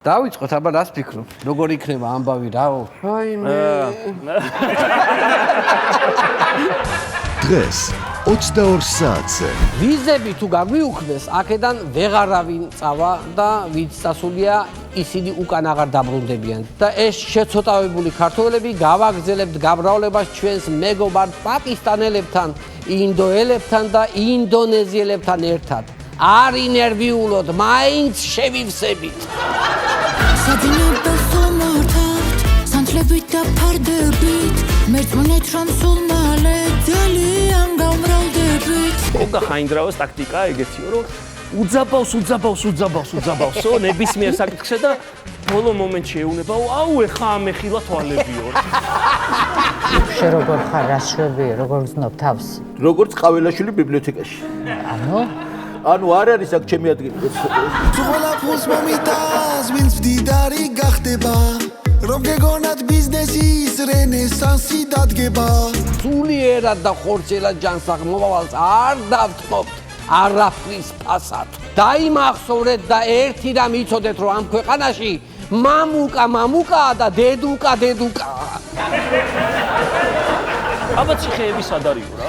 დავიწყოთ, აბა რას ფიქრობ? როგორ იქნება ამბავი რაო? რაიმე. დღეს 22 საათზე ვიზები თუ გაგვიუხდეს, აქედან ვეღარავინ წავა და ვინც წასულია, ისინი უკან აღარ დაბრუნდებიან. და ეს შეცოტავებული ქართველები გავაგრძელებთ გამრავლებას ჩვენს მეგობარ პაკისტანელებთან, ინდოელებთან და ინდონეზიელებთან ერთად. არ ინერვიულოთ, მაინც შევივსებით. საძინებელს უმართავთ, სანთლებით და ფარდებით, მერწმუნეთ რომ სულ მალე ძალიან გამრავლდებით. ოგა ხაინდრავას ტაქტიკა ეგეთიო, რომ უძაბავსო ნებისმიერ საკითხზე და ბოლო მომენტში ეუნებაო, აუ ეხა ამეხილა თვალებიო. შე როგორ ხარ, რა შვებიე, როგორ გზნობ თავს? როგორც ყაველაშვილი ბიბლიოთეკაში. ანუ არ არის აქ ჩემი ადგილი. თუ ყველაფერს მომიტანს, ვინც მდიდარი გახდება, რომ გეგონათ ბიზნესის რენესანსი დადგება. სულიერად და ხორცელად ჯანსაღ მომავალს არ დავთმობთ არაფრის ფასად. დაიმახსოვრეთ და ერთი რამ იცოდეთ, რომ ამ ქვეყანაში მამუკაა და დედუკა. აბა ციხეები სად არისო რა?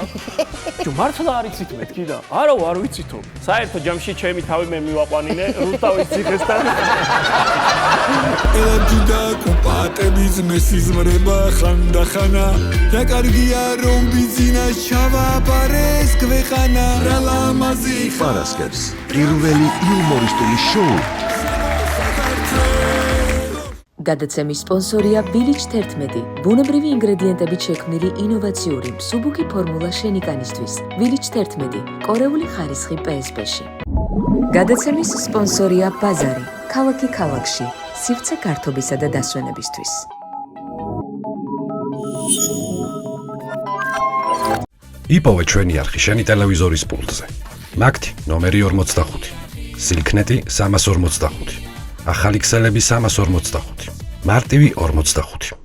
მართლა არ იცით მეთქი და? არა, არ ვიცითო. საერთო ჯამში ჩემი თავი მე მივაყვანინე რუსთავის ციხესთან. ელარჯიდა კუპატე ბიზნესის მრება ხანდახანა და კარგია რომ ბიზნეს ჩავაბარეს ქვეყანა რა ლამაზი პარასკევს პირველი იუმორისტული შოუ გადაცემის სპონსორია Village 11, ბუნებრივი ინგრედიენტებით შექმნილი ინოვაციური მსუბუქი ფორმულა შენიკანისთვის. Village 11, კორეული ხარისხი PSP-ში. გადაცემის სპონსორია ბაზარი, ქალაქი ქალაქში, სივრცე გართობისა და დასვენებისთვის. იპოვე ჩვენი არხი შენი ტელევიზორის პულტზე. მაგთი ნომერი 45, სილქნეტი 345, ახალი ქსელები 345, მარტივი 45.